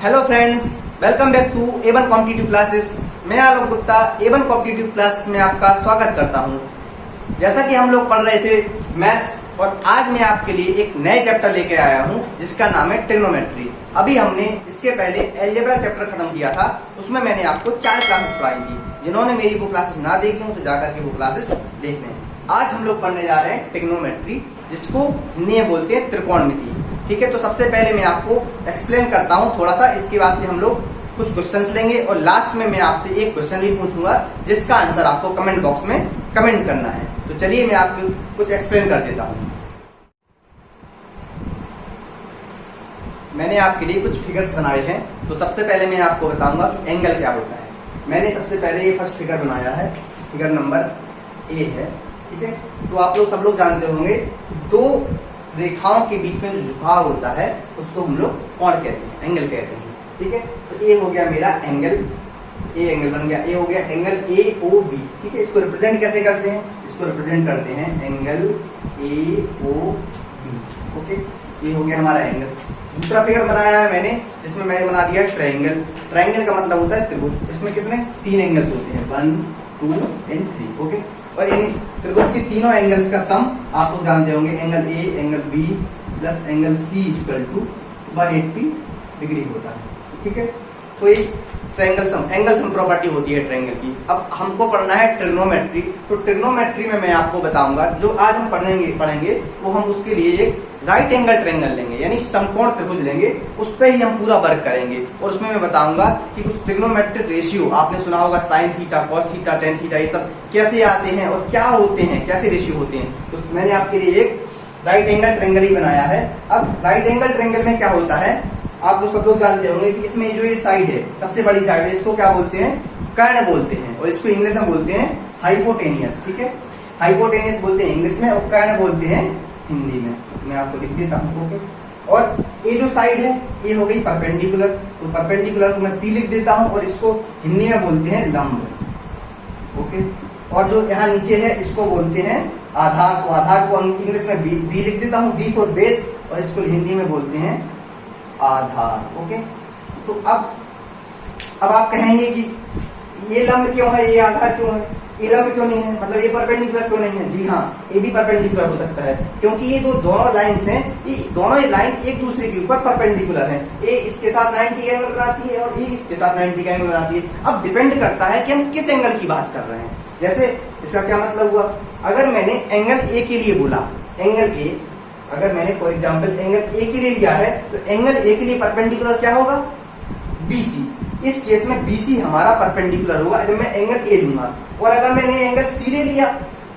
Hello friends, welcome back to A1 competitive classes. मैं Alok Gupta A1 competitive class में आपका स्वागत करता हूं। जैसा कि हम लोग पढ़ रहे थे मैथ्स, और आज मैं आपके लिए एक नए चैप्टर लेके आया हूं जिसका नाम है ट्रिग्नोमेट्री। अभी हमने इसके पहले अलजेब्रा चैप्टर खत्म किया था, उसमें मैंने आपको 4 क्लासेस पढ़ाई थी। जिन्होंने मेरी वो क्लासेस ना देखी हो तो जाकर के वो क्लासेस देख लें। आज हम लोग पढ़ने जा रहे हैं ट्रिग्नोमेट्री, जिसको हिंदी में बोलते हैं त्रिकोणमिति। ठीक है, तो सबसे पहले मैं आपको एक्सप्लेन करता हूं थोड़ा सा। इसके बाद से हम लोग कुछ क्वेश्चंस लेंगे और लास्ट में मैं आपसे एक क्वेश्चन भी पूछूंगा जिसका आंसर आपको कमेंट बॉक्स में कमेंट करना है। तो चलिए मैं आपको कुछ एक्सप्लेन कर देता हूं। मैंने आपके लिए कुछ फिगर्स बनाए हैं। तो सबसे पहले मैं आपको बताऊंगा कि एंगल क्या होता है। मैंने सबसे पहले ये फर्स्ट फिगर बनाया है, फिगर नंबर ए है। ठीक है, तो आप लोग सब लोग जानते होंगे दो रेखाओं के बीच में जो झुकाव होता है उसको हम लोग कोण कहते हैं, एंगल कहते हैं। ठीक है, तो ए हो गया मेरा एंगल, ए एंगल बन गया। ए हो गया एंगल ए ओ बी। ठीक है, इसको रिप्रेजेंट कैसे करते हैं? इसको रिप्रेजेंट करते हैं angle A O B. Okay, ये हो गया हमारा एंगल। दूसरा फिगर बनाया है मैंने, जिसमें मैंने बना दिया ट्रायंगल। ट्रायंगल का मतलब होता है त्रिभुज। इसमें कितने 3 एंगल्स होते हैं, 1 2 एंड 3। ओके, और इन त्रिभुज के तीनों एंगल्स का सम आप लोग जानते होंगे, angle A angle B plus angle C equal to 180 degree होता है। ठीक है, तो ये triangle sum, angle sum property होती है ट्रायंगल की। अब हमको पढ़ना है ट्रिग्नोमेट्री। तो ट्रिग्नोमेट्री में मैं आपको बताऊंगा, जो आज हम पढ़ेंगे वो हम उसके लिए एक राइट एंगल ट्रायंगल लेंगे, यानी समकोण त्रिभुज लेंगे, उस पर ही हम पूरा वर्क करेंगे। और उसमें मैं बताऊंगा कि कुछ ट्रिग्नोमेट्रिक रेशियो, आपने सुना होगा sine theta, cos theta, tan theta, ये सब कैसे आते हैं और क्या होते हैं, कैसे रेशियो होते हैं। तो मैंने आपके लिए एक राइट एंगल ट्रायंगल ही बनाया है। अब राइट एंगल ट्रायंगल में क्या होता है, आप लोग सब लोग जानते होंगे कि इसमें जो ये साइड है, सबसे बड़ी साइड है, इसको क्या बोलते हैं? कर्ण बोलते हैं, और इसको इंग्लिश में बोलते हैं हाइपोटेनियस। ठीक है, हाइपोटेनियस बोलते हैं इंग्लिश में और कर्ण बोलते हैं हिंदी में। मैं आपको लिख देता हूँ। ओके, और ये जो साइड है ये हो गई परपेंडिकुलर, तो परपेंडिकुलर को मैं पी लिख देता हूँ और इसको हिंदी में बोलते हैं लंब। ओके, और जो यहाँ नीचे है इसको बोलते हैं आधार को, आधार को इंग्लिश में बी लिख देता हूँ, बी फॉर बेस, और इसको हिंदी में बोलते हैं आधार। ओके, तो अब आप कहेंगे कि ये लंब क्यों है, ये आधार क्यों है, ये लंब क्यों नहीं है, मतलब ये परपेंडिकुलर क्यों नहीं है? जी हाँ, ये भी परपेंडिकुलर हो सकता है, क्योंकि ये दोनों लाइंस हैं, ये दोनों लाइन एक दूसरे के ऊपर परपेंडिकुलर हैं। ये इसके साथ 90 का एंगल बनाती है और ये इसके साथ 90 का एंगल बनाती है। अब डिपेंड करता है कि हम किस एंगल की बात कर रहे हैं। जैसे इसका क्या मतलब हुआ, अगर मैंने एंगल ए के लिए बोला, एंगल ए, अगर मैंने फॉर एग्जाम्पल एंगल ए के लिए लिया है, तो एंगल ए के लिए परपेंडिकुलर क्या होगा? बीसी। इस केस में बीसी हमारा परपेंडिकुलर होगा जब मैं एंगल ए लूंगा। और अगर मैंने एंगल सी ले लिया,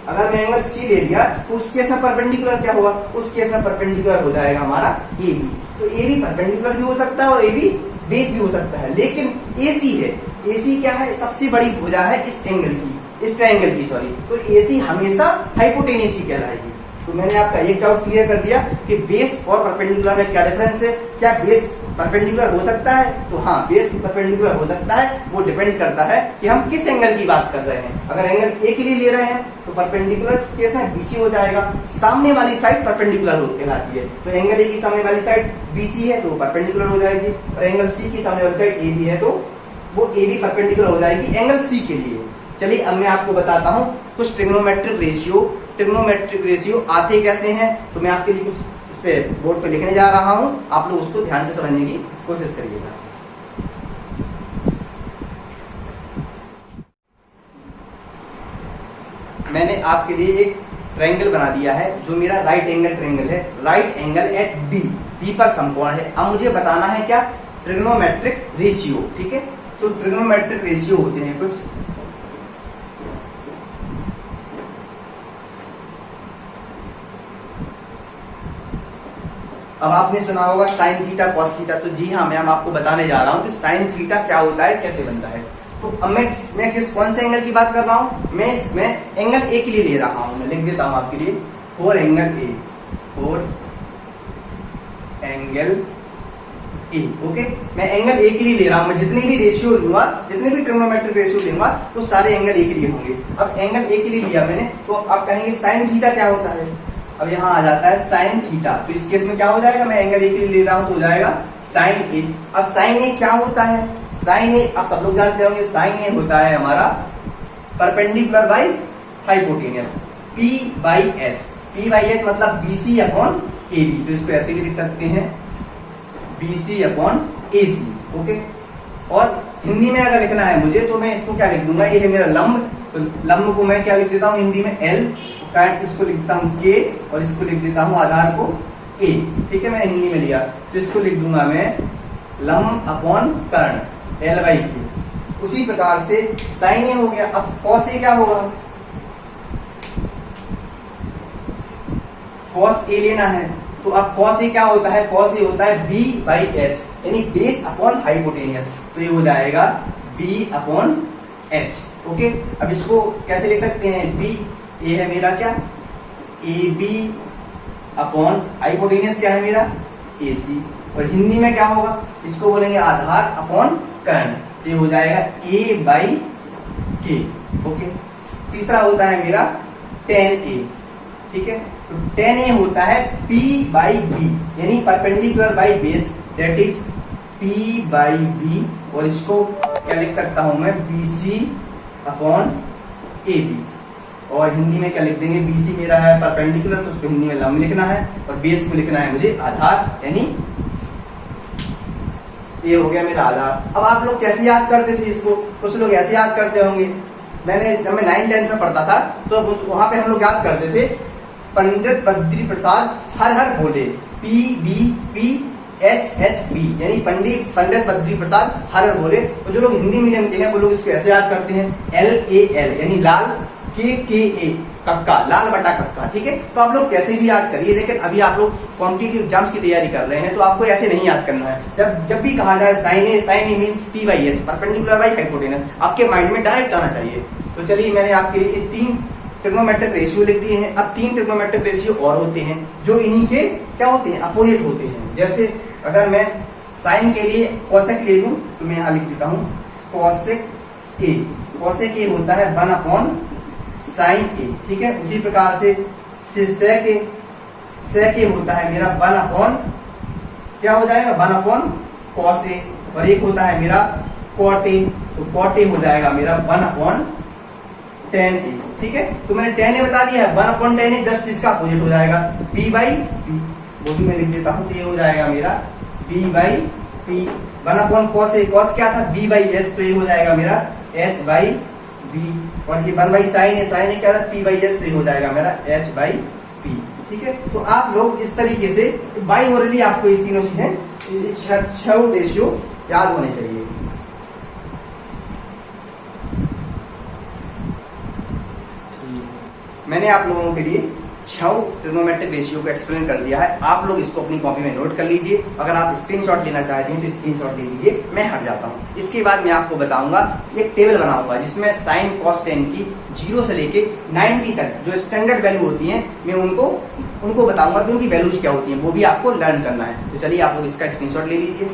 अगर मैं एंगल सी ले लिया, तो उस केस में परपेंडिकुलर क्या होगा? उस केस में परपेंडिकुलर हो जाएगा हमारा ए बी। तो ए बी परपेंडिकुलर भी हो सकता है और ए बी बेस भी हो सकता है। लेकिन ए सी है, ए सी क्या है? सबसे बड़ी भुजा है इस एंगल की, इस ट्रायंगल की, सॉरी। तो ए सी हमेशा हाइपोटेनियस ही कहलाएगी। तो मैंने आपका एक डाउट क्लियर कर दिया कि बेस और परपेंडिकुलर में क्या डिफरेंस है। क्या बेस परपेंडिकुलर हो सकता है? तो हाँ, बेस परपेंडिकुलर हो सकता है। वो डिपेंड करता है कि हम किस एंगल की बात कर रहे हैं। अगर एंगल ए के लिए ले रहे हैं तो परपेंडिकुलर केस में बीसी हो जाएगा, सामने वाली साइड परपेंडिकुलर कहलाती है। तो एंगल ए की सामने वाली साइड बीसी है तो परपेंडिकुलर हो जाएगी, और एंगल सी की सामने वाली साइड ए बी है तो वो ए बी परपेंडिकुलर हो जाएगी एंगल सी के लिए। चलिए अब मैं आपको बताता हूँ कुछ ट्रिग्नोमेट्रिक रेशियो। ट्रिग्नोमेट्रिक रेशियो आते कैसे हैं, तो मैं आपके लिए कुछ इस पे बोर्ड पे लिखने जा रहा हूं, आप लोग उसको ध्यान से समझने की कोशिश करिएगा। मैंने आपके लिए एक ट्रायंगल बना दिया है जो मेरा राइट एंगल ट्रायंगल है, right angle at B, B पर समकोण है। अब मुझे बताना है क्या? Trigonometric ratio. ठीक है, तो ट्रिग्नोमेट्रिक रेशियो होते हैं कुछ। अब आपने सुना होगा साइन थीटा, कॉस थीटा। तो जी हाँ, मैं आपको बताने जा रहा हूँ कि साइन थीटा क्या होता है, कैसे बनता है। तो अब मैं कौन से एंगल की बात कर रहा हूँ? मैं इसमें एंगल ए के लिए ले रहा हूँ। मैं लिख देता हूँ आपके लिए, four angle A, four angle A. Okay, मैं एंगल ए के लिए ले रहा हूँ। मैं जितने भी रेशियो लूंगा, जितने भी ट्रिग्नोमेट्रिक रेशियो लूंगा, तो सारे एंगल ए के लिए होंगे। अब एंगल ए के लिए लिया मैंने, तो आप कहेंगे साइन थीटा क्या होता है? अब यहाँ आ जाता है साइन थीटा, तो इस केस में क्या हो जाएगा, मैं एंगल ए के लिए ले रहा हूं तो हो जाएगा साइन ए। अब साइन ए क्या होता है, साइन ए आप सब लोग जानते होंगे, साइन ए होता है हमारा perpendicular by hypotenuse, P by H. P by H मतलब बीसी अपॉन ए बी, तो इसको ऐसे भी लिख सकते हैं बीसी अपॉन ए सी। ओके, और हिंदी में अगर लिखना है मुझे तो मैं इसको क्या लिख दूंगा, ये है मेरा लंब, तो लंब को मैं क्या लिख देता हूँ हिंदी में एल, इसको लिखता हूँ के, और इसको लिख देता हूँ आधार को ए। ठीक है, मैंने हिंदी में लिया तो इसको लिख दूंगा मैं लंब अपॉन कर्ण एल बाई के। उसी प्रकार से साइन ए हो गया। अब कॉस ए क्या होगा, कॉस ए लेना है, तो अब कॉस ए क्या होता है, कॉस ए होता है बी बाई एच, यानी बेस अपॉन हाइपोटेनियस, तो ये हो जाएगा बी अपॉन एच। ओके, अब इसको कैसे लिख सकते हैं, बी ए है मेरा क्या, ए बी अपॉन हाइपोटेनियस क्या है मेरा ए सी, और हिंदी में क्या होगा, इसको बोलेंगे आधार अपॉन कर्ण, तो ये हो जाएगा ए बाई के। ओके, तीसरा होता है मेरा टेन ए। ठीक है, तो टेन ए होता है P बाई बी, यानी perpendicular by base, that is P by B, और इसको क्या लिख सकता हूं मैं, BC अपॉन ए बी, और हिंदी में क्या लिख देंगे, BC मेरा है परपेंडिकुलर, तो उसको हिंदी में लंब लिखना है, और बेस को लिखना है मुझे आधार, यानी ये हो गया मेरा आधार। अब आप लोग कैसे याद करते थे इसको, कुछ लोग ऐसे याद करते होंगे, मैंने जब मैं 9th-10th में पढ़ता था तो वहां पे हम लोग याद करते थे पंडित बद्री प्रसाद हर हर बोले, P B P H H B, यानी पंडित बद्री प्रसाद हर हर बोले। तो जो लोग हिंदी मीडियम के हैं वो लोग इसको ऐसे याद करते हैं एल ए एल, यानी लाल, के ए कक्का, लाल बटा कक्का। ठीक है, तो आप लोग कैसे भी याद करिए, लेकिन अभी आप लोग कॉम्पिटिटिव एग्जाम्स की तैयारी कर रहे हैं तो आपको ऐसे नहीं याद करना है। जब भी कहा जाए sine A means P by H, perpendicular by hypotenuse, आपके माइंड में डायरेक्ट आना चाहिए। तो चलिए मैंने आपके लिए 3 ट्रिग्नोमेट्रिक रेशियो लिख दिए हैं। अब 3 ट्रिग्नोमेट्रिक रेशियो और होते हैं जो इन्हीं के क्या होते हैं, अपोजिट होते हैं। जैसे अगर मैं साइन के लिए कोसेक ले लूं तो मैं यहाँ लिख देता हूँ कोसेक ए। कोसेक ए होता है 1 अपॉन साइन ए। ठीक है, उसी प्रकार से सेक ए होता है मेरा 1 अपॉन क्या हो जाएगा, 1 अपॉन कॉस ए, और एक होता है मेरा कॉट ए, तो कॉट ए हो जाएगा मेरा 1 अपॉन टेन ए। ठीक है, तो मैंने टेन ए बता दिया है, 1 अपॉन टेन ए जस्ट इसका अपोजिट हो जाएगा पी बाई पी, वो भी मैं लिख देता हूँ, तो ये हो जाएगा मेरा P by P. 1 upon cos A, cos क्या था, बी बाई एच, तो ये हो जाएगा मेरा एच बाई बी, और ये 1 बाई साइन ए क्या था, पी बाई एच, तो ये हो जाएगा मेरा एच बाई पी। ठीक है, तो आप लोग इस तरीके से बाई ओरली आपको ये तीनों चीजें 6 रेशियो याद होने चाहिए। मैंने आप लोगों के लिए 6 ट्रिग्नोमेट्रिक रेशियो को एक्सप्लेन कर दिया है, आप लोग इसको अपनी कॉपी में नोट कर लीजिए। अगर आप स्क्रीनशॉट लेना चाहते हैं तो स्क्रीनशॉट ले लीजिए, मैं हट जाता हूँ। इसके बाद मैं आपको बताऊंगा एक टेबल बनाऊंगा जिसमें साइन कॉस टेन की 0 से लेके 90 तक जो स्टैंडर्ड वैल्यू होती है मैं उनको बताऊंगा कि उनकी वैल्यूज क्या होती है, वो भी आपको लर्न करना है। तो चलिए आप लोग इसका स्क्रीनशॉट ले लीजिए।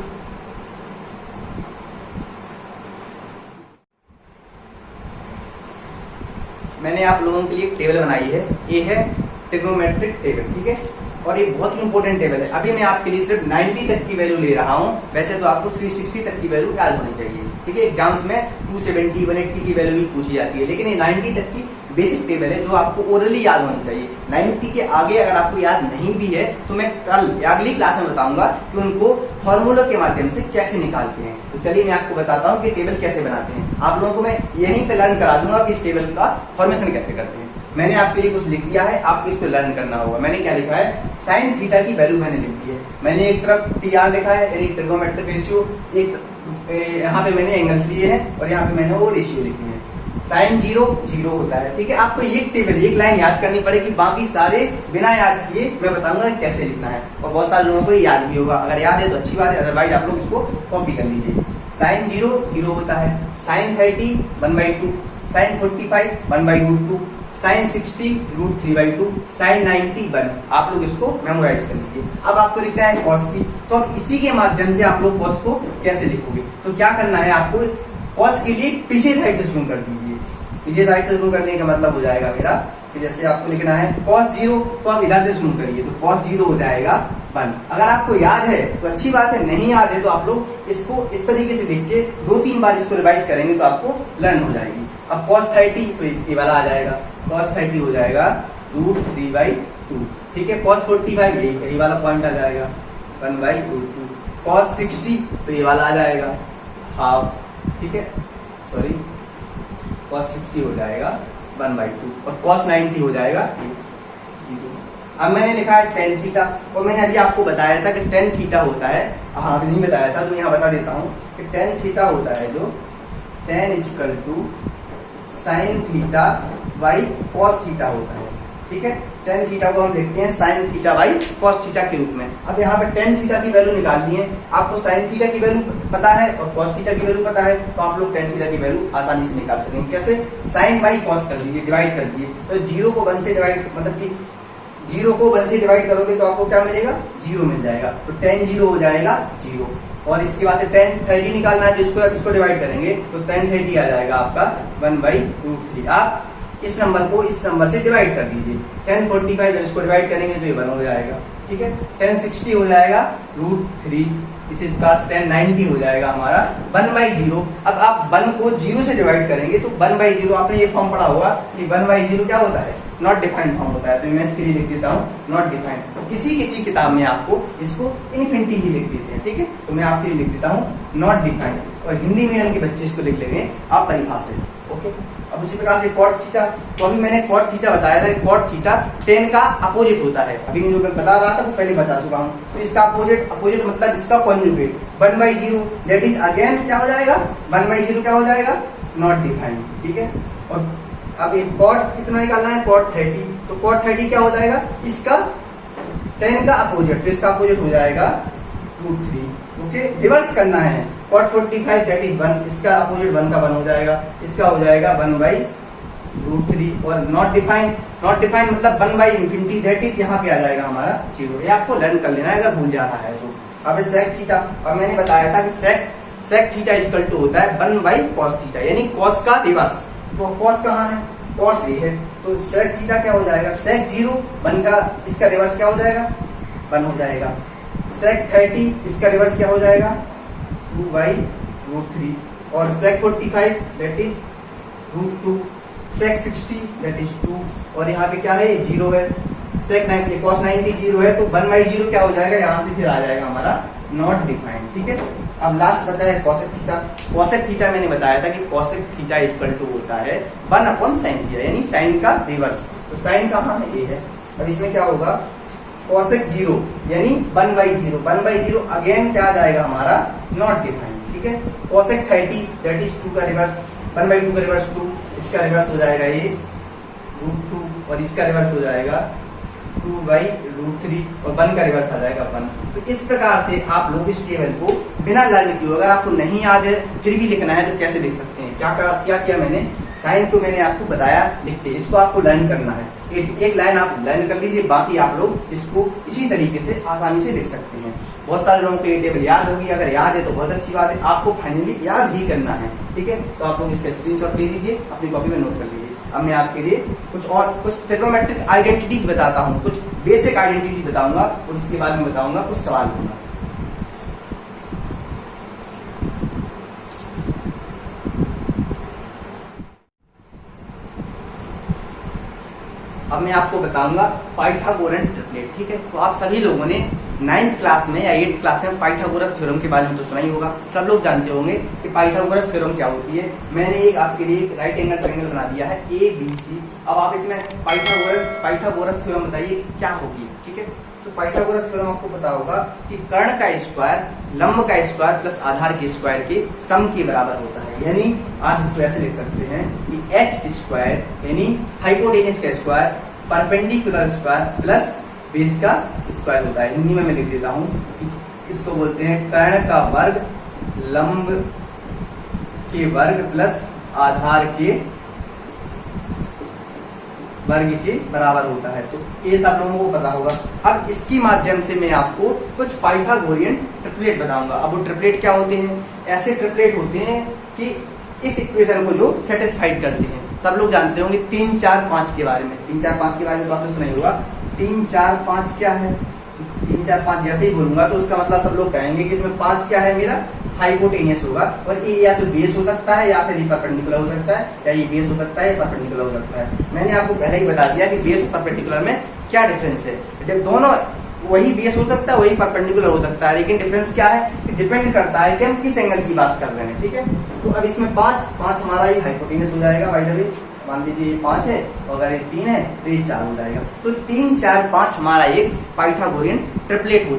मैंने आप लोगों के लिए एक टेबल बनाई है, ये है ट्रिग्नोमेट्रिक टेबल। ठीक है, और ये बहुत ही इंपॉर्टेंट टेबल है। अभी मैं आपके लिए सिर्फ 90 तक की वैल्यू ले रहा हूँ, वैसे तो आपको 360 तक की वैल्यू याद होनी चाहिए। ठीक है, एग्जाम्स में 270, 180 की वैल्यू भी पूछी जाती है, लेकिन ये 90 तक की बेसिक टेबल है जो आपको ओरली याद होनी चाहिए। 90 के आगे अगर आपको याद नहीं भी है तो मैं कल अगली क्लास में बताऊंगा कि उनको फॉर्मूला के माध्यम से कैसे निकालते हैं। तो चलिए मैं आपको बताता हूँ कि टेबल कैसे बनाते हैं। आप लोगों को मैं यहीं पे लर्न करा दूंगा कि इस टेबल का फॉर्मेशन कैसे करते हैं। मैंने आपके लिए कुछ लिख दिया है, आपको इसको लर्न करना होगा। मैंने क्या लिखा है, साइन थीटा की वैल्यू मैंने लिख दी है। मैंने एक तरफ टीआर लिखा है यानी ट्रिग्नोमेट्रिक रेशियो, एक यहाँ पे मैंने एंगल्स लिए हैं और यहाँ पे मैंने वो रेशियो लिखी है। साइन 0 होता है। ठीक है, आपको एक टेबल एक लाइन याद करनी पड़ेगी, बाकी सारे बिना याद किए मैं बताऊंगा कैसे लिखना है, और बहुत सारे लोगों को याद भी होगा। अगर याद है तो अच्छी बात है, अदरवाइज आप लोग इसको कॉपी कर लीजिए। साइन 0 होता है, साइन 30 1/2, साइन 45 1/√2, साइन 60 √3/2, साइन 90 1। आप लोग इसको मेमोराइज कर लीजिए। अब आपको लिखना है कॉस की, तो अब इसी के माध्यम से आप लोग कॉस को कैसे लिखोगे, तो क्या करना है आपको, कॉस के लिए पीछे साइड से शुरू कर दीजिए। सीधे साइड से शुरू करने का मतलब हो जाएगा मेरा कि जैसे आपको लिखना है cos 0, तो आप इधर से शुरू करिए, तो cos 0 हो जाएगा 1। अगर आपको याद है तो अच्छी बात है, नहीं याद है तो आप लोग इसको इस तरीके से लिख के 2-3 बार इसको रिवाइज करेंगे तो आपको लर्न हो जाएगी। अब cos 30 तो ये वाला आ जाएगा, cos 30 हो जाएगा √3/2, ठीक है। cos 45 यही वाला पॉइंट आ जाएगा 1/√2। cos 60 तो ये वाला आ जाएगा हाफ, ठीक है, सॉरी cos 60 हो जाएगा 1/2 और cos 90 हो जाएगा 0। अब मैंने लिखा है tan थीटा, और मैंने अभी आपको बताया था कि tan थीटा होता है, हाँ अभी नहीं बताया था तो यहाँ बता देता हूँ कि tan थीटा होता है जो tan = sin theta by cos theta होता है, ठीक है। tan थीटा को हम देखते हैं sin theta by cos theta के रूप में। अब यहाँ पे tan थीटा की वैल्यू निकालनी है, आपको sin थीटा की वैल्यू पता है और cos थीटा की वैल्यू पता है, तो आप लोग tan थीटा की वैल्यू आसानी से निकाल सकेंगे। कैसे? sin बाई cos कर दीजिए, डिवाइड कर दीजिए, तो 0 को 1 से डिवाइड, मतलब कि 0 को 1 से डिवाइड करोगे तो आपको क्या मिलेगा? 0 मिल जाएगा, तो tan 0 हो जाएगा 0। और इसके बाद से tan 30 निकालना है, जिसको आप इसको डिवाइड करेंगे तो tan 30 आ जाएगा आपका 1/√3। आप इस नंबर को इस नंबर से डिवाइड कर दीजिए, tan 45 इसको डिवाइड करेंगे तो ये 1 हो जाएगा, ठीक है। tan 60 हो जाएगा √3, इसी प्रकार से tan 90 हो जाएगा हमारा 1/0। अब आप 1 को 0 से डिवाइड करेंगे तो 1/0, आपने ये फॉर्म पढ़ा होगा कि 1/0 क्या होता है? नॉट डिफाइंड फॉर्म होता है, तो मैं इसके लिए लिख देता हूँ नॉट डिफाइंड। तो किसी किसी किताब में आपको इसको इन्फिनिटी ही लिख देते हैं, ठीक है, तो मैं आपके लिए लिख देता हूँ नॉट डिफाइंड, और हिंदी मीडियम के बच्चे इसको लिख लेंगे आप परिभाषा से, ओके। अब उसी प्रकार से cot थीटा, तो अभी मैंने cot थीटा बताया था कि cot थीटा tan का अपोजिट होता है, अभी जो मैं बता रहा था वो पहले बता चुका हूँ। तो इसका अपोजिट मतलब इसका कॉन्जुगेट 1/0, दैट इज अगेन क्या हो जाएगा? 1/0 क्या हो जाएगा? नॉट डिफाइंड, ठीक है। और अब एक cot कितना निकालना है? cot 30, तो cot 30 क्या हो जाएगा? इसका tan का अपोजिट, तो इसका अपोजिट हो जाएगा √3, ओके। रिवर्स करना है, cot 45 दैट इज 1, इसका अपोजिट 1 का 1 हो जाएगा, इसका हो जाएगा 1/√3। और नॉट डिफाइंड मतलब 1/∞ दैट इज यहाँ पे आ जाएगा हमारा 0। ये आपको लर्न कर लेना है अगर भूल जा रहा है तो। अब sec थीटा, और मैंने बताया था कि sec थीटा इक्वल टू होता है 1/cos थीटा, यानी cos का रिवर्स। तो cos कहाँ है? cos ये है, तो sec थीटा क्या हो जाएगा? sec 0 1 का, इसका रिवर्स क्या हो जाएगा? 1 हो जाएगा। sec 30 इसका रिवर्स क्या हो जाएगा? 2/√3। और sec 45 that is √2, sec 60 that is 2, और यहाँ पे क्या है? 0 है। sec 90 cos 90 0 है, तो 1/0 क्या हो जाएगा? यहाँ से फिर आ जाएगा हमारा नॉट डिफाइंड, ठीक है। अब लास्ट बचा है cosec थीटा। cosec थीटा मैंने बताया था कि cosec थीटा इक्वल टू होता है 1/sin थीटा, यानी sin का रिवर्स। तो sin कहाँ है? ये है। अब इसमें क्या होगा? cosec 0 यानी 1/0, 1/0 अगेन क्या आ जाएगा हमारा? नॉट डिफाइंड, ठीक है। cosec 30 दैट इज 2 का रिवर्स, 1/2 का रिवर्स 2, इसका रिवर्स हो जाएगा ये √2, और इसका रिवर्स हो जाएगा 2/√3, और 1 का रिवर्स आ जाएगा 1। तो इस प्रकार से आप लोग इस टेबल को बिना लर्न किए, अगर आपको नहीं याद है फिर भी लिखना है तो कैसे लिख सकते हैं? क्या किया मैंने? साइन को मैंने आपको बताया लिखते, इसको आपको लर्न करना है। एक लाइन आप लर्न कर लीजिए, बाकी आप लोग इसको इसी तरीके से आसानी से लिख सकते हैं। बहुत सारे लोगों को ये टेबल याद होगी, अगर याद है तो बहुत अच्छी बात है, आपको फाइनली याद ही करना है, ठीक है। तो आप लोग इसका स्क्रीनशॉट ले लीजिए, अपनी कॉपी में नोट कर लीजिए। अब मैं आपके लिए कुछ ट्रिग्नोमेट्रिक आइडेंटिटीज बताता हूँ, कुछ बेसिक आइडेंटिटी बताऊंगा, और उसके बाद में बताऊंगा कुछ सवाल दूंगा। अब मैं आपको बताऊंगा पाइथागोरन ट्रिपलेट, ठीक है। तो आप सभी लोगों ने 9th क्लास में या 8th क्लास में पाइथागोरस थ्योरम के बारे में तो सुना ही होगा। सब लोग जानते होंगे कि पाइथागोरस थ्योरम क्या होती है। मैंने एक आपके लिए एक राइट एंगल ट्रायंगल बना दिया है ABC। अब आप इसमें पाइथागोरस थ्योरम बताइए क्या होगी, ठीक है। तो पाइथागोरस थ्योरम आपको पता होगा कि कर्ण का स्क्वायर लंब का स्क्वायर प्लस आधार के स्क्वायर के सम के बराबर होता है। यानी आप इसको ऐसे लिख सकते हैं कि h स्क्वायर यानी हाइपोटेनस का square perpendicular square plus base का स्क्वायर होता है। हिंदी में मैं लिख देता हूँ, इसको बोलते हैं कर्ण का वर्ग लंब के वर्ग प्लस आधार के वर्ग के बराबर होता है। तो ये सब लोगों को पता होगा। अब इसके माध्यम से मैं आपको कुछ पाइथागोरियन ट्रिपलेट बताऊंगा। अब वो ट्रिपलेट क्या होते हैं? ऐसे ट्रिपलेट होते हैं कि इस इक्वेशन को जो सेटिस्फाइड करते हैं। सब लोग जानते होंगे 3 4 5 के बारे में। 3 4 5 के बारे में तो आपने सुना ही होगा। 3 4 5 क्या है? 3 4 5 जैसे ही बोलूंगा तो उसका मतलब सब लोग कहेंगे कि इसमें 5 क्या है, मेरा हाइपोटेनियस होगा, और ये या तो बेस हो सकता है या फिर ये परपेंडिकुलर हो सकता है, या ये बेस हो सकता है या परपेंडिकुलर हो सकता है। मैंने आपको पहले ही बता दिया कि बेस और परपेंडिकुलर में क्या डिफरेंस है। दोनों वही बेस हो सकता है, वही परपेंडिकुलर हो सकता है, लेकिन डिफरेंस क्या है, डिपेंड करता है कि हम किस एंगल की बात कर रहे हैं। ठीक है, तो अब इसमें 5 5 हमारा ये हाइपोटेनस हो जाएगा। बाय द वे मान लीजिए ये 5 है, और अगर ये 3 है तो ये 4 हो जाएगा। तो 3 4 5 हमारा एक पाइथागोरियन ट्रिपलेट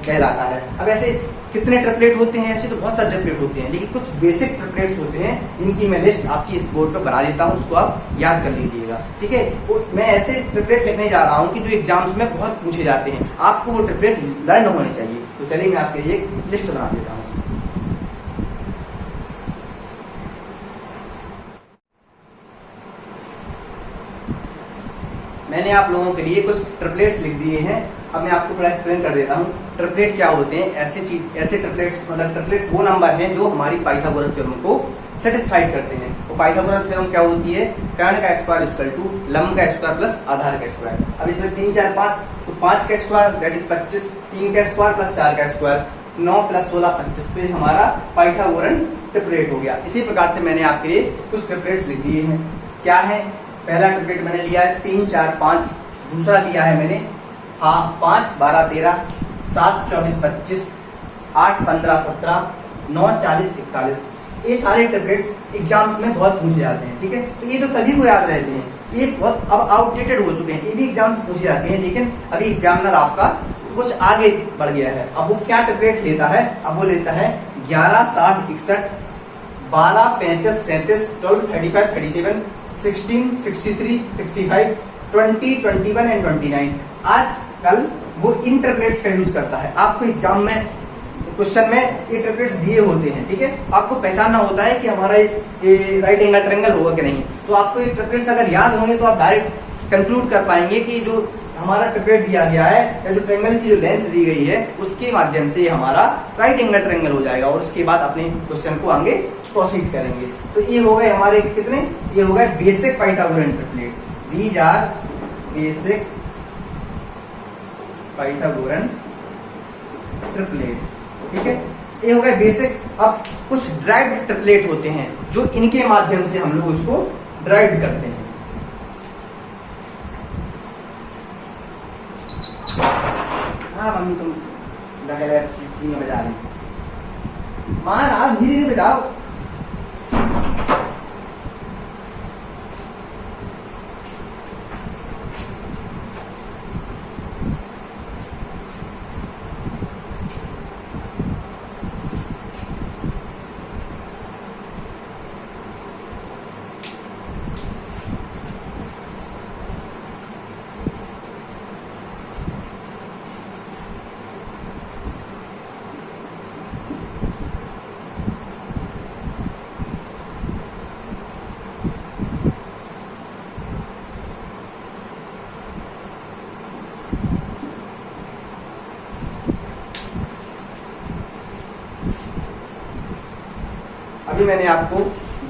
कहलाता है। अब ऐसे कितने ट्रिपलेट होते हैं? ऐसे तो बहुत सारे ट्रिपलेट होते हैं, लेकिन कुछ बेसिक ट्रिपलेट्स होते हैं, इनकी मैं लिस्ट आपकी इस बोर्ड पर बना देता हूँ, उसको आप याद कर लीजिएगा। ठीक है, तो मैं ऐसे ट्रिपलेट लिखने जा रहा हूँ कि जो एग्जाम्स में बहुत पूछे जाते हैं, आपको वो ट्रिपलेट लर्न होने चाहिए। तो चलिए मैं आपके लिए एक लिस्ट बना देता हूँ। मैंने आप लोगों के लिए कुछ ट्रिपलेट्स लिख दिए हैं। अब मैं आपको थोड़ा एक्सप्लेन कर देता हूँ ट्रिपलेट क्या होते हैं। ऐसे ट्रिपलेट्स मतलब ट्रिपलेट्स वो नंबर हैं जो हमारी पाइथागोरस थ्योरम को सेटिस्फाइड करते हैं। तो पाइथागोरस थ्योरम क्या होती है? कर्ण का स्क्वायर इक्वल टू लंब का स्क्वायर प्लस आधार का स्क्वायर। अब इसमें 3 4 5, तो 5 का स्क्वायर दैट इज 25, 3 का स्क्वायर प्लस 4 का स्क्वायर, 9 प्लस 16 25, तो हमारा पाइथागोरन ट्रिपलेट हो गया। इसी प्रकार से मैंने आपके लिए कुछ ट्रिपलेट्स लिख दिए हैं। क्या है? पहला ट्रिपलेट मैंने लिया है 3 4 5, दूसरा लिया है मैंने 5 12 13, 7 24 25, 8 15 17, 9 40 41। ये सारे ट्रिपलेट्स एग्जाम्स में बहुत पूछे जाते हैं। ठीक है, तो ये तो सभी को याद रहते हैं, ये बहुत अब आउटडेटेड हो चुके हैं, ये भी एग्जाम पूछे जाते हैं, लेकिन अभी एग्जामिनर आपका कुछ आगे बढ़ गया है। अब वो क्या ट्रिपलेट लेता है? अब वो लेता है 11 60 61, 12 35 37, 12 35 37, 16 63 65, 20 21 एंड 29। आजकल वो इन ट्रिपलेट्स का यूज करता है। आपको एग्जाम में क्वेश्चन में ये ट्रिपलेट्स दिए होते हैं। ठीक है, आपको पहचानना होता है कि हमारा इस राइट एंगल ट्रायंगल होगा कि नहीं। तो आपको ये ट्रिपलेट्स अगर याद होंगे तो आप डायरेक्ट कंक्लूड कर पाएंगे कि जो हमारा ट्रिपलेट दिया गया है या जो ट्रायंगल की जो लेंथ दी गई है उसके माध्यम से हमारा राइट एंगल ट्रायंगल हो जाएगा, और उसके बाद अपने क्वेश्चन को आगे प्रोसीड करेंगे। तो ये हो गए हमारे कितने? ये हो गए basic Pythagorean triplet. These are basic Pythagorean triplet. ठीक है, ये हो गए बेसिक। अब कुछ ड्राइव्ड ट्रिपलेट होते हैं जो इनके माध्यम से हम लोग उसको ड्राइव करते हैं। हाँ मम्मी तुम बजा रही, मां आप धीरे धीरे बजाओ। अभी मैंने आपको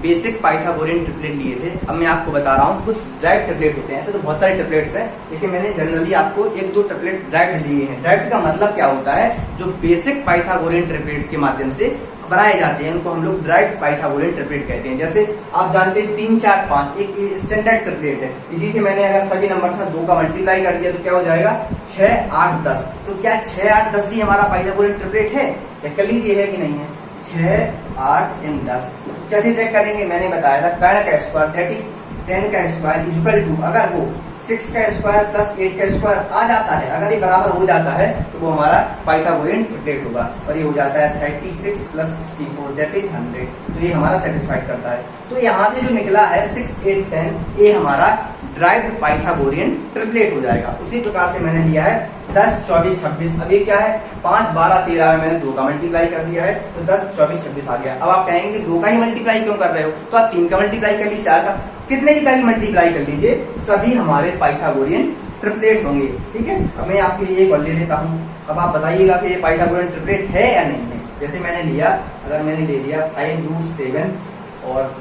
बेसिक पाइथागोरियन ट्रिपलेट लिए थे, अब मैं आपको बता रहा हूँ कुछ ड्राइव ट्रिपलेट होते हैं। ऐसे तो बहुत सारे ट्रिपलेट्स हैं, लेकिन मैंने जनरली आपको 1 2 ट्रिपलेट ड्राइव लिए हैं। ड्राइव का मतलब क्या होता है? जो बेसिक पाइथागोरियन ट्रिपलेट्स के माध्यम से बनाए जाते हैं उनको हम लोग ड्राइव पाइथागोरियन ट्रिपलेट कहते हैं। जैसे आप जानते हैं 3 4 5 एक स्टैंडर्ड ट्रिपलेट है। इसी से मैंने अगर सभी नंबर्स में 2 का मल्टीप्लाई कर दिया तो क्या हो जाएगा? 6 8 10। तो क्या 6 8 10 भी हमारा पाइथागोरियन ट्रिपलेट है? चेक कर लीजिए है कि नहीं है। 6 8 एंड 10 कैसे चेक करेंगे? मैंने बताया था कर्ण का स्क्वायर दैट इज 10 का स्क्वायर इक्वल टू, अगर वो 6 का स्क्वायर प्लस 8 का स्क्वायर आ जाता है, अगर ये बराबर हो जाता है तो वो हमारा पाइथागोरियन ट्रिपलेट होगा। और ये हो जाता है 36 प्लस 64 दैट इज 100। तो ये हमारा सेटिस्फाइड करता है। तो यहाँ से जो निकला है 6 8 10 ये हमारा ड्राइव्ड पाइथागोरियन ट्रिपलेट हो जाएगा। उसी प्रकार से मैंने लिया है 10 24 26। अब ये क्या है? 5 12 13 में मैंने 2 का मल्टीप्लाई कर दिया है तो 10 24 26 आ गया। अब आप कहेंगे 2 का ही मल्टीप्लाई क्यों कर रहे हो? तो आप 3 का मल्टीप्लाई कर लीजिए, 4 का, कितने का ही मल्टीप्लाई कर लीजिए, सभी हमारे पाइथागोरियन ट्रिपलेट होंगे। ठीक है, अब मैं आपके लिए एक और ले लेता हूँ। अब आप बताइएगा कि ये पाइथागोरियन ट्रिपलेट है या नहीं है। जैसे मैंने लिया, अगर मैंने ले लिया 5 √7 और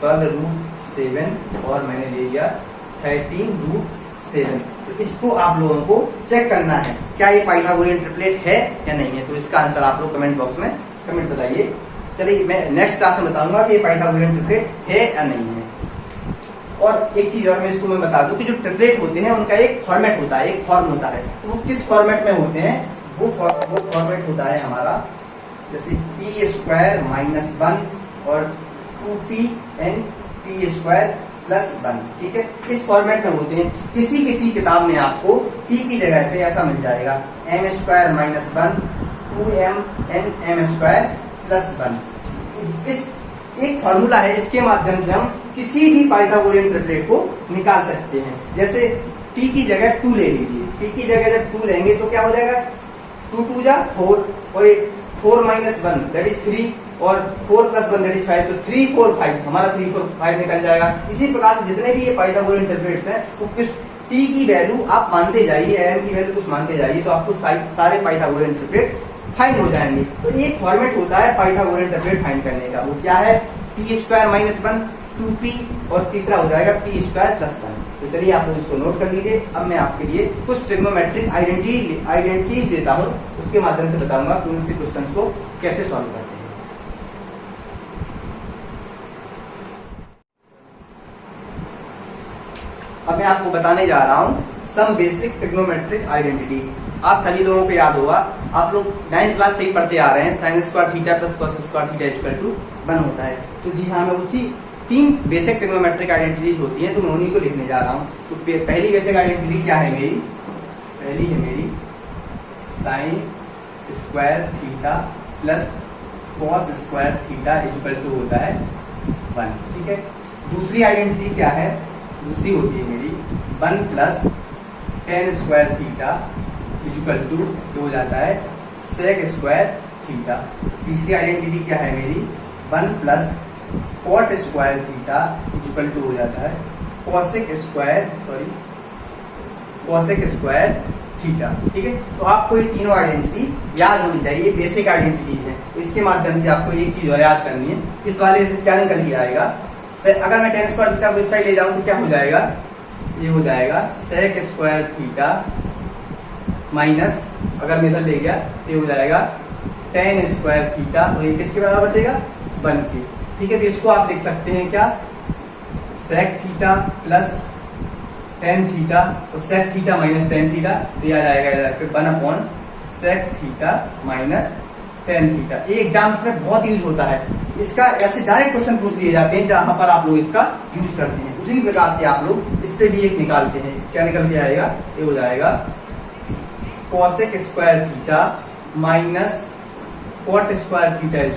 12√7 और मैंने ले लिया 13√7। तो इसको आप लोगों को चेक करना है क्या ये पाइथागोरियन ट्रिपलेट है या नहीं है। तो इसका आंसर आप लोग कमेंट बॉक्स में कमेंट बताइए। चलिए मैं नेक्स्ट क्लास में बताऊंगा कि ये पाइथागोरियन ट्रिपलेट है या नहीं है। और एक चीज और मैं इसको बता दूं कि जो ट्रिपलेट होते हैं उनका एक फॉर्मेट होता है, एक फॉर्म होता है। तो वो किस फॉर्मेट में होते हैं, वो फॉर्मेट होता है हमारा जैसे p² - 1 और 2p n p² + 1। ठीक है, इस फॉर्मेट में होते हैं। किसी किताब में आपको p की जगह पे ऐसा मिल जाएगा m² - 1 2m n m² + 1। इस एक फॉर्मूला है, इसके माध्यम से हम किसी भी पाइथागोरियन ट्रिपलेट को निकाल सकते हैं। जैसे p की जगह 2 ले लीजिए, p की जगह जब 2 लेंगे तो क्या हो जाएगा, 2 2 जा 4 और 4 - 1 दैट इज 3 और 4 + 1 दैट इज 5। तो 3 4 5 हमारा 3 4 5 निकल जाएगा। इसी प्रकार से जितने भी ये पाइथागोरियन ट्रिपलेट्स हैं वो किस p की वैल्यू आप मानते जाइए, m की वैल्यू कुछ मानते जाइए, तो आपको सारे पाइथागोरियन ट्रिपलेट फाइंड हो जाएंगे। तो एक फॉर्मेट होता है पाइथागोरियन ट्रिपलेट फाइंड करने का, वो क्या है, p² - 1 2p और तीसरा हो जाएगा p² + 1। तो चलिए आप लोग इसको नोट कर लीजिए। अब मैं आपके लिए कुछ ट्रिग्नोमेट्रिक आइडेंटिटीज देता हूं, उसके माध्यम से बताऊंगा कि उनसे क्वेश्चंस को कैसे सॉल्व करते हैं। अब मैं आपको बताने जा रहा हूं सम बेसिक ट्रिग्नोमेट्रिक आइडेंटिटी। आप सभी लोगों को याद होगा, आप लोग 9th क्लास से ही पढ़ते आ रहे हैं, sin² θ + cos² θ = 1 होता है। तो जी हाँ, मैं उसी 3 बेसिक ट्रिग्नोमेट्रिक आइडेंटिटीज होती हैं, तो मैं उन्हीं को लिखने जा रहा हूँ। तो पहली बेसिक आइडेंटिटी क्या है मेरी, पहली है मेरी sin² θ + cos² θ होता है 1। ठीक है, दूसरी आइडेंटिटी क्या है, दूसरी होती है मेरी 1 + tan² θ = हो जाता है sec² θ। तीसरी आइडेंटिटी क्या है मेरी 1 + cot² θ = हो जाता है cosec² θ। ठीक है, तो आपको ये तीनों आइडेंटिटी याद होनी चाहिए, बेसिक आइडेंटिटी है। तो इसके माध्यम से आपको एक चीज और याद करनी है, इस वाले से क्या निकल के आएगा, अगर मैं tan² θ को इस साइड ले जाऊं तो क्या हो जाएगा, ये हो जाएगा sec² θ माइनस, अगर मैं इधर ले गया तो ये हो जाएगा tan² θ और ये किसके बराबर बचेगा, 1 के। ठीक है, तो इसको आप लिख सकते हैं क्या, sec θ + tan θ और sec θ - tan θ, तो ये आ जाएगा 1/sec θ - tan θ। ये एग्जाम्स में बहुत यूज होता है, इसका ऐसे डायरेक्ट क्वेश्चन पूछ लिए जाते हैं जहां पर आप लोग इसका यूज करते हैं। उसी प्रकार से आप लोग इससे भी एक निकालते हैं, क्या निकल के आएगा, ये हो जाएगा cosec² θ - cot² θ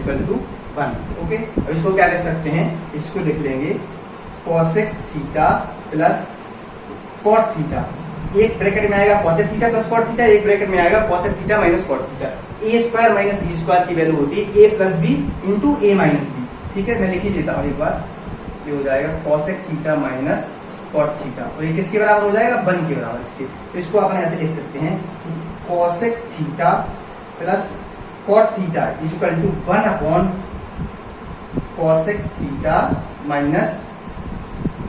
= 1। ओके, अब इसको क्या लिख सकते हैं, इसको लिख लेंगे cosec θ + cot θ। एक ब्रैकेट में आएगा cosec θ + cot θ, एक ब्रैकेट में आएगा cosec θ - cot θ। a² - b² की वैल्यू होती है a + b × a - b। ठीक है, मैं लिख ही देता हूँ एक बार, ये हो जाएगा cosec θ - cot θ और ये किसके बराबर हो जाएगा, 1 के बराबर इसके। तो इसको अपन ऐसे लिख सकते हैं cosec θ + cot θ = 1/cosec θ -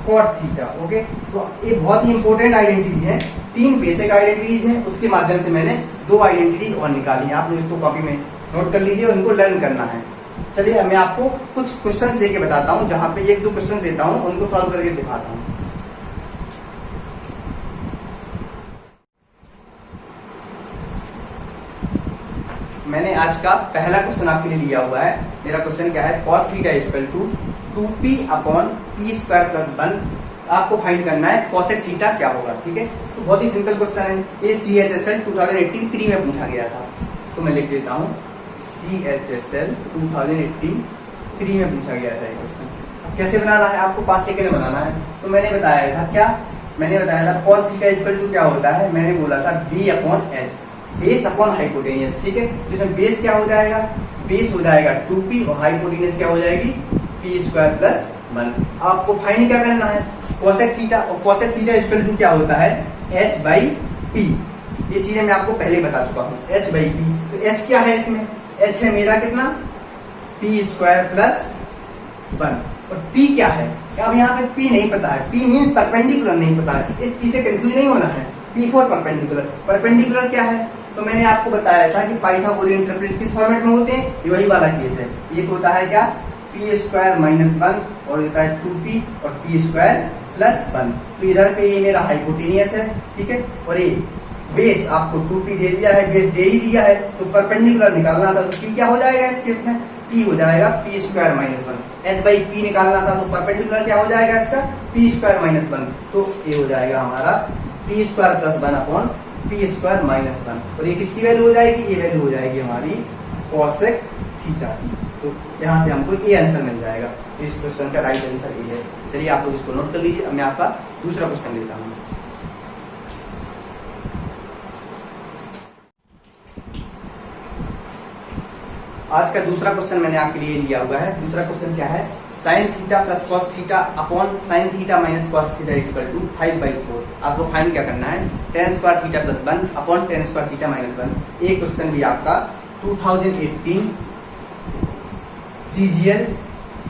cot θ। Okay, तो ये बहुत ही इंपॉर्टेंट आइडेंटिटी है, 3 बेसिक आइडेंटिटीज हैं, उसके माध्यम से मैंने 2 आइडेंटिटी और निकाली है। आप लोग इसको कॉपी में नोट कर लीजिए, उनको लर्न करना है। चलिए मैं आपको कुछ क्वेश्चंस देके बताता हूँ, जहां पे 1-2 क्वेश्चन देता हूँ, उनको सॉल्व करके दिखाता हूँ। मैंने आज का पहला क्वेश्चन आपके लिए लिया हुआ है। मेरा क्वेश्चन क्या है, cos θ = 2p/p² + 1। आपको फाइंड करना है cosec θ क्या होगा। ठीक है, तो बहुत ही सिंपल क्वेश्चन है, ये CHSL 2018 प्री में पूछा गया था। इसको मैं लिख देता हूँ, CHSL 2018 प्री में पूछा गया था ये क्वेश्चन। कैसे बनाना है, आपको 5 सेकंड में बनाना है। तो मैंने बताया था क्या, मैंने बताया था cos θ = क्या होता है, मैंने बोला था b/h, बेस अपॉन हाइपोटेनियस। ठीक है, जिसमें बेस क्या हो जाएगा, बेस हो जाएगा 2p और हाइपोटेनियस क्या हो जाएगी, p² + 1। आपको फाइंड क्या करना है, cosec θ, और cosec θ = क्या होता है, h/p। ये चीजें मैं आपको पहले बता चुका हूँ, h/p। तो h क्या है इसमें, h है मेरा कितना, p² + 1। और P क्या है। अब यहाँ पे P नहीं पता है, P मीन्स परपेंडिकुलर नहीं पता है, इस P से कंफ्यूज नहीं होना है। P फॉर परपेंडिकुलर, परपेंडिकुलर क्या है तो मैंने आपको बताया था कि पाइथागोरियन ट्रिपलेट किस फॉर्मेट में होते हैं, ये वही वाला केस है। एक होता है क्या p स्क्वायर माइनस 1 और होता है 2p और p स्क्वायर प्लस 1। तो इधर पे ये मेरा हाइपोटेनियस है, ठीक है, और ये बेस आपको 2p दे दिया है, बेस दे ही दिया है, तो परपेंडिकुलर निकालना था तो p क्या हो जाएगा इस केस में, p हो जाएगा p square minus 1। h by p निकालना था तो परपेंडिकुलर क्या हो जाएगा इसका, p स्क्वायर माइनस 1। तो ये हो जाएगा हमारा p square plus 1 upon p square minus 1। और ये किसकी वैल्यू हो जाएगी, ये वैल्यू हो जाएगी हमारी कॉसेक थीटा की। तो यहाँ से हमको ये आंसर मिल जाएगा। इस क्वेश्चन का राइट आंसर ये है। चलिए आप लोग इसको नोट कर लीजिए। अब मैं आपका दूसरा क्वेश्चन लेता हूँ। आज का दूसरा क्वेश्चन मैंने आपके लिए लिया हुआ है। दूसरा क्वेश्चन क्या है, sine theta plus cos theta upon sine theta minus cos theta equal to 5/4। आपको फाइंड क्या करना है, tan square theta plus 1 upon tan square theta minus 1। ये क्वेश्चन भी आपका 2018 CGL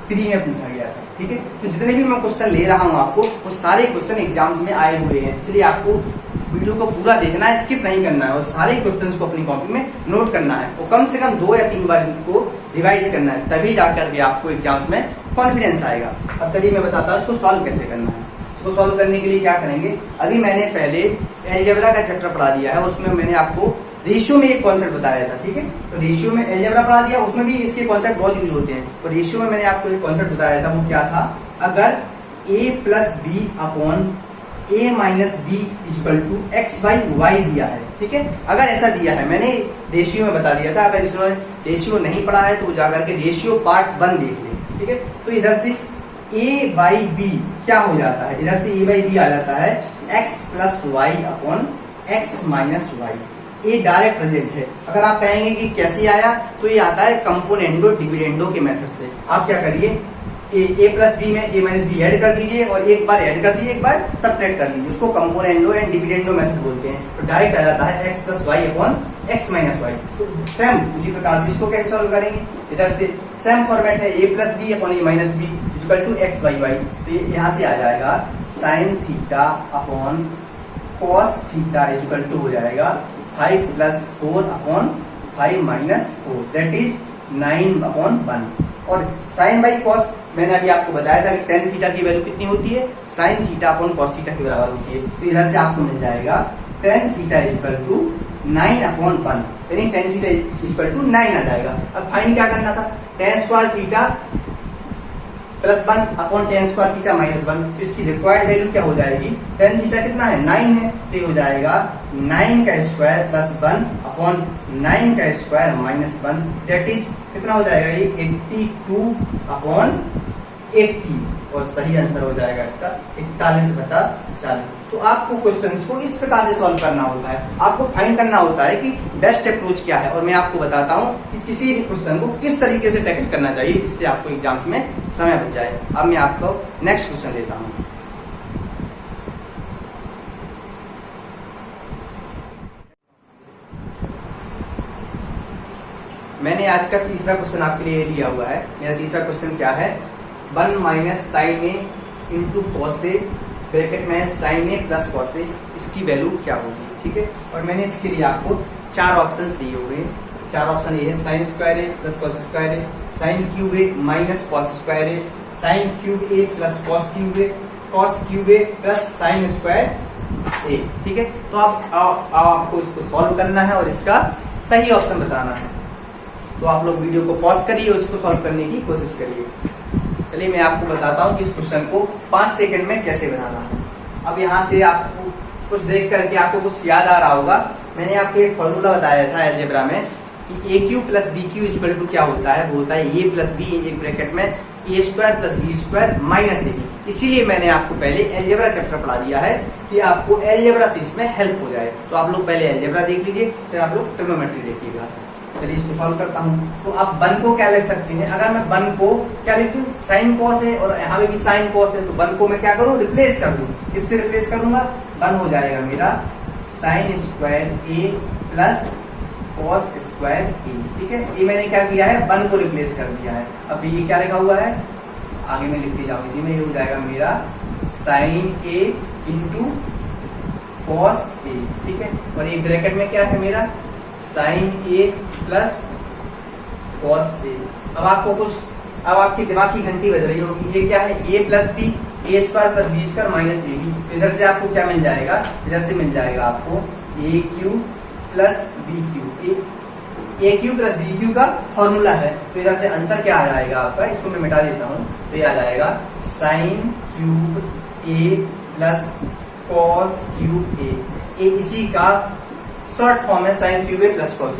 3 में पूछा गया था, ठीक है। तो जितने भी मैं क्वेश्चन ले रहा हूँ आपको, वो सारे क्वेश्चन एग्जाम्स में आए हुए हैं, इसलिए आपको वीडियो को पूरा देखना है, स्किप नहीं करना है, और सारे क्वेश्चंस को अपनी कॉपी में नोट करना है, और कम से कम 2 या 3 बार इनको रिवाइज करना है, तभी जाकर के आपको एग्जाम्स में कॉन्फिडेंस आएगा। अब चलिए मैं बताता हूँ इसको सॉल्व कैसे करना है। इसको सॉल्व करने के लिए क्या करेंगे, अभी मैंने पहले अलजेब्रा का चैप्टर पढ़ा दिया है, उसमें मैंने आपको रेशियो में एक कॉन्सेप्ट बताया था, ठीक है। तो रेशियो में अलजेब्रा पढ़ा दिया, उसमें भी इसके कॉन्सेप्ट बहुत यूज होते हैं। तो रेशियो में मैंने आपको एक कॉन्सेप्ट बताया था, वो क्या था, अगर a plus b upon a minus b equal to x by y दिया है, ठीक है। अगर ऐसा दिया है, मैंने रेशियो में बता दिया था, अगर इसमें रेशियो नहीं पढ़ा है तो जाकर के रेशियो पार्ट 1 देख ले, ठीक है। तो इधर से a बाई बी क्या हो जाता है, इधर से a बाई बी आ जाता है x plus y upon x minus y. ये डायरेक्ट रिजल्ट है। अगर आप कहेंगे कि कैसे आया, तो ये आता है कंपोनेंडो डिविडेंडो के मेथड से। आप क्या करिए, a प्लस बी में a माइनस बी ऐड कर दीजिए, और एक बार ऐड कर दीजिए, एक बार सब्ट्रैक्ट कर दीजिए, उसको कंपोनेंडो एंड डिविडेंडो मेथड बोलते हैं। तो डायरेक्ट आ जाता है x plus y upon x minus y. तो सेम उसी प्रकार से इसको कैसे सॉल्व करेंगे, इधर से सेम फॉर्मेट है, a plus b upon a minus b equal to x by y. तो ये यहाँ से आ जाएगा sine theta upon cos theta equal to हो जाएगा 5 plus 4 upon 5 minus 4, that is 9 upon 1। और साइन बाई कॉस मैंने अभी आपको बताया था कि टेन थीटा की वैल्यू कितनी होती है, sine theta upon cos theta के बराबर होती है। तो इधर से आपको मिल जाएगा tan theta equal to 9 upon 1, यानी टेन थीटा इक्वल टू 9 आ जाएगा। अब फाइंड क्या करना था, tan square theta plus 1 upon tan square theta minus 1। तो इसकी रिक्वायर्ड वैल्यू क्या हो जाएगी, टेन थीटा कितना है 9 है, तो ये हो जाएगा 9 का स्क्वायर प्लस 1 अपॉन 9 का स्क्वायर माइनस 1, दैट इज कितना हो जाएगा, ये 82 अपॉन 80। और सही आंसर हो जाएगा इसका 41/40। तो आपको क्वेश्चंस को इस प्रकार से सॉल्व करना होता है, आपको फाइंड करना होता है कि बेस्ट अप्रोच क्या है। और मैं आपको बताता हूँ कि किसी भी क्वेश्चन को किस तरीके से टैकल करना चाहिए, जिससे आपको एग्जाम्स में समय बच जाए। अब मैं आपको नेक्स्ट क्वेश्चन लेता हूँ। मैंने आज का तीसरा क्वेश्चन आपके लिए दिया हुआ है। मेरा तीसरा क्वेश्चन क्या है, 1 minus sign A into cos A bracket में sign A plus cos A, इसकी वैल्यू क्या होगी, ठीक है। और मैंने इसके लिए आपको 4 ऑप्शंस दिए हुए हैं। 4 ऑप्शन ये है, साइन स्क्वायर ए प्लस कॉस स्क्वायर ए, साइन क्यूब ए माइनस कॉस स्क्वायर ए, साइन क्यूब ए प्लस कॉस क्यूब ए, कॉस क्यूब ए प्लस साइन स्क्वायर ए, ठीक है। तो आपको इसको सॉल्व करना है और इसका सही ऑप्शन बताना है। तो आप लोग वीडियो को पॉज करिए और इसको सॉल्व करने की कोशिश करिए। चलिए मैं आपको बताता हूँ कि इस क्वेश्चन को 5 सेकंड में कैसे बनाना है। अब यहाँ से आपको कुछ देख करके आपको कुछ याद आ रहा होगा, मैंने आपको एक फॉर्मूला बताया था अलजेब्रा में कि a cube plus b cube equal to क्या होता है, वो होता है ए प्लस बी एक ब्रैकेट में a square plus b square minus a b. इसीलिए मैंने आपको पहले अलजेब्रा चैप्टर पढ़ा दिया है कि आपको अलजेब्रा से इसमें हेल्प हो जाए। तो आप लोग पहले अलजेब्रा देख लीजिए, फिर आप लोग ट्रिग्नोमेट्री देखिएगा। चलिए इसको सॉल्व करता हूँ। तो आप 1 को क्या ले सकते हैं, अगर मैं 1 को क्या लिखूं, साइन कॉस है और यहाँ पे भी साइन कॉस है, तो 1 को मैं क्या करूँ, रिप्लेस कर दूं। इससे रिप्लेस करूंगा, 1 हो जाएगा मेरा साइन स्क्वायर ए प्लस कॉस स्क्वायर ए, ठीक है। ये मैंने क्या किया है, 1 को रिप्लेस कर दिया है। अब ये क्या लिखा हुआ है, आगे में लिखते जाओ, इसी में ये हो जाएगा मेरा sign A into cos A, ठीक है। और ये ब्रैकेट में क्या है मेरा sign A plus cos A. अब आपकी दिमाग की घंटी बज रही होगी, ये क्या है a plus b, a square plus b square minus a b. इधर से आपको क्या मिल जाएगा, इधर से मिल जाएगा आपको ए क्यू प्लस बी क्यू, ए क्यू प्लस बी क्यू का फॉर्मूला है। तो इधर से आंसर क्या आ जाएगा आपका, इसको मैं मिटा देता हूँ, तो ये आ जाएगा साइन क्यूब ए प्लस कॉस क्यूब ए। इसी का शॉर्ट फॉर्म है साइन क्यूब ए प्लस कॉस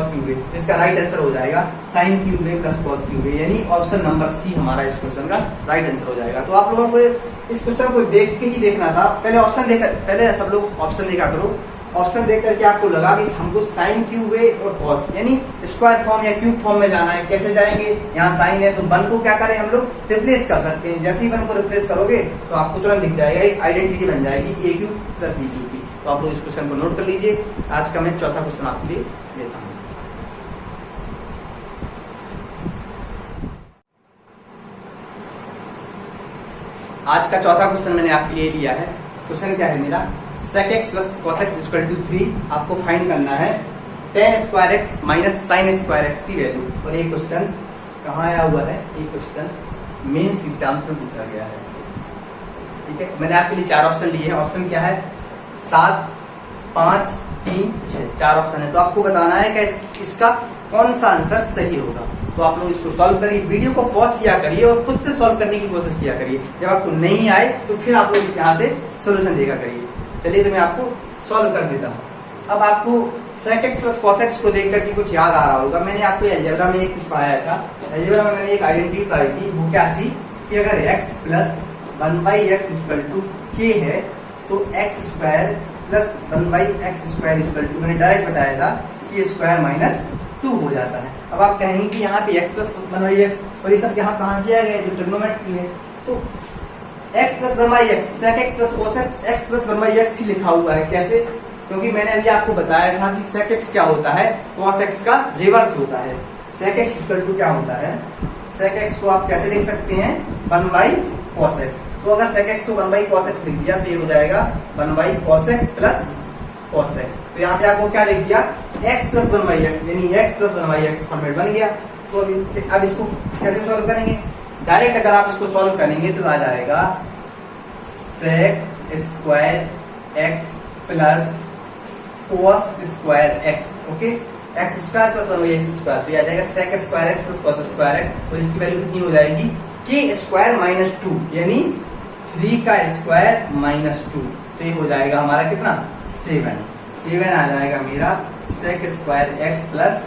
क्यूब ए। तो इसका राइट आंसर हो जाएगा साइन क्यूब ए प्लस कॉस क्यूब ए, यानी ऑप्शन नंबर सी हमारा इस क्वेश्चन का राइट आंसर हो जाएगा। तो आप लोगों को इस क्वेश्चन को देख के ही देखना था, पहले सब लोग ऑप्शन देखा करो। ऑप्शन देख करके आपको लगा कि हमको साइन क्यूब ए और कॉस यानी स्क्वायर फॉर्म या क्यूब फॉर्म में जाना है, कैसे जाएंगे, यहाँ साइन है तो 1 को क्या करें हम लोग रिप्लेस कर सकते हैं। जैसे ही 1 को रिप्लेस करोगे तो आपको तुरंत दिख जाएगा, एक आइडेंटिटी बन जाएगी ए क्यूब प्लस बी क्यूब की। तो आप लोग इस क्वेश्चन को नोट कर लीजिए। आज का मैं चौथा क्वेश्चन आपके लिए देता हूँ। आज का चौथा क्वेश्चन मैंने आपके लिए लिया है। क्वेश्चन क्या है मेरा, sec x plus cos x equal to 3 आपको फाइंड करना है tan square x minus sin square x की वैल्यू। और ये क्वेश्चन कहाँ आया हुआ है, ये क्वेश्चन मेंस एग्जाम्स में पूछा गया है, ठीक है। मैंने आपके लिए 4 ऑप्शन लिए हैं। ऑप्शन क्या है 7, 5, 3, 6, 4 ऑप्शन है। तो आपको बताना है कि इसका कौन सा आंसर सही होगा। तो आप लोग इसको सॉल्व करिए, वीडियो को पॉज किया करिए और खुद से सॉल्व करने की कोशिश किया करिए। जब आपको नहीं आए तो फिर आप लोग इस यहाँ से सोल्यूशन देखा करिए। चलिए तो मैं आपको सॉल्व कर देता हूँ। अब आपको sec x plus cos x को देख करके कुछ याद आ रहा होगा। मैंने आपको अलजेब्रा में एक कुछ पाया था, अलजेब्रा में मैंने एक आइडेंटिटी पाई थी। वो क्या थी कि अगर x plus 1/x equal to k है तो x square plus 1/x square equal to, मैंने डायरेक्ट बताया था कि स्क्वायर माइनस 2 हो जाता है। अब आप कहेंगे कि यहाँ पे x प्लस 1/x और ये सब यहाँ कहाँ से आ गए, जो ट्रिग्नोमेट्री है। तो x plus 1/x sec x plus cos x plus 1/x ही लिखा हुआ है। कैसे, क्योंकि मैंने अभी आपको बताया था कि sec x क्या होता है, cos x का रिवर्स होता है। sec x इक्वल टू क्या होता है, sec x को आप कैसे लिख सकते हैं 1/cos x। तो अगर sec x को 1/cos x लिख दिया तो ये हो जाएगा 1/cos x plus cos x। तो यहाँ से आपको क्या लिख दिया x प्लस 1/x, यानी x प्लस 1/x फॉर्मेट बन गया। तो अब इसको कैसे सॉल्व करेंगे, डायरेक्ट अगर आप इसको सॉल्व करेंगे तो आ जाएगा sec square x plus cos square x, okay. x square plus 1/x square, तो ये आ जाएगा sec square x plus cos square x। और इसकी वैल्यू कितनी हो जाएगी k स्क्वायर माइनस 2, यानी 3 का स्क्वायर माइनस 2। तो ये हो जाएगा हमारा कितना 7 आ जाएगा मेरा sec square x plus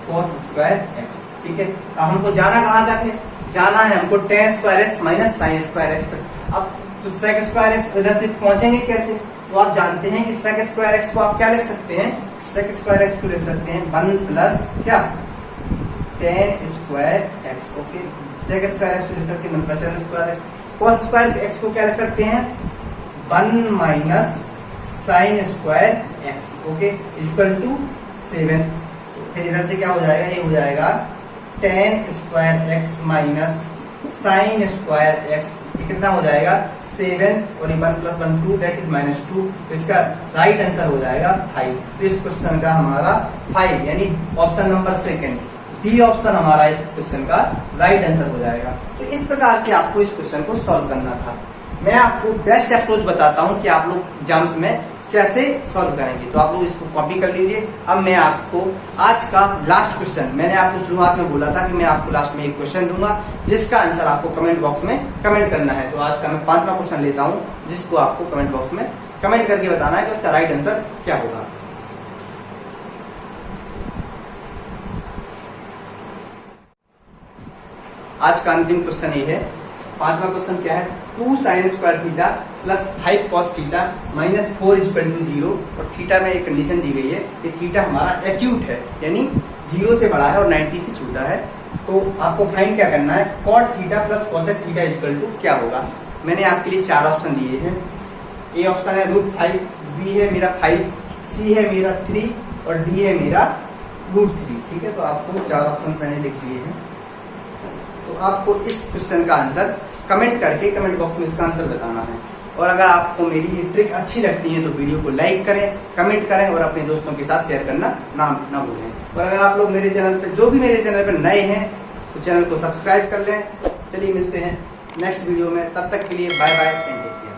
cos square x, ठीक है। अब हमको जाना कहाँ तक है, जाना है हमको tan square x minus sin square x तक। अब तो sec स्क्वायर x इधर से पहुंचेंगे कैसे, तो आप जानते हैं कि sec स्क्वायर x को आप क्या लिख सकते हैं, sec स्क्वायर x को लिख सकते हैं 1 प्लस क्या tan square x, okay. sec square x को लिख सकते हैं 1 plus tan square x। cos square x को क्या लिख सकते हैं 1 minus sin square x, okay, equal to 7। फिर इधर से क्या हो जाएगा, ये हो जाएगा tan square x minus sin square x, ये कितना हो जाएगा 7 और ये 1 प्लस 1 2 दैट इज माइनस 2। तो इसका राइट आंसर हो जाएगा 5। तो इस क्वेश्चन का हमारा 5 यानी option number second D option हमारा इस क्वेश्चन का राइट आंसर हो जाएगा। तो इस प्रकार से आपको इस क्वेश्चन को सॉल्व करना था। मैं आपको बेस्ट अप्रोच बताता हूँ कि आप लोग एग्जाम्स में कैसे सॉल्व करेंगे। तो आप लोग इसको कॉपी कर लीजिए। अब मैं आपको आज का लास्ट क्वेश्चन, मैंने आपको शुरुआत में बोला था कि मैं आपको लास्ट में एक क्वेश्चन दूंगा जिसका आंसर आपको कमेंट बॉक्स में कमेंट करना है। तो आज का मैं 5वां क्वेश्चन लेता हूं जिसको आपको कमेंट बॉक्स में कमेंट करके बताना है कि उसका राइट आंसर क्या होगा। आज का अंतिम क्वेश्चन ये है, 5वां क्वेश्चन क्या है, 2 sin square theta plus 5 cos theta minus 4 equal to 0। और थीटा में एक कंडीशन दी गई है कि थीटा हमारा एक्यूट है, यानी 0 से बड़ा है और 90 से छोटा है। तो आपको फाइंड क्या करना है, cot theta plus cosec theta equal to क्या होगा। मैंने आपके लिए 4 ऑप्शन दिए हैं। ए ऑप्शन है √5, बी है मेरा 5, सी है मेरा 3 और डी है मेरा √3, ठीक है। तो आपको 4 ऑप्शन मैंने लिख दिए हैं। तो तो आपको इस क्वेश्चन का आंसर कमेंट करके कमेंट बॉक्स में इसका आंसर बताना है। और अगर आपको मेरी ये ट्रिक अच्छी लगती है तो वीडियो को लाइक करें, कमेंट करें और अपने दोस्तों के साथ शेयर करना ना भूलें। और अगर आप लोग मेरे चैनल पे जो भी मेरे चैनल पे नए हैं तो चैनल को सब्सक्राइब कर लें। चलिए मिलते हैं नेक्स्ट वीडियो में, तब तक के लिए bye bye and take care.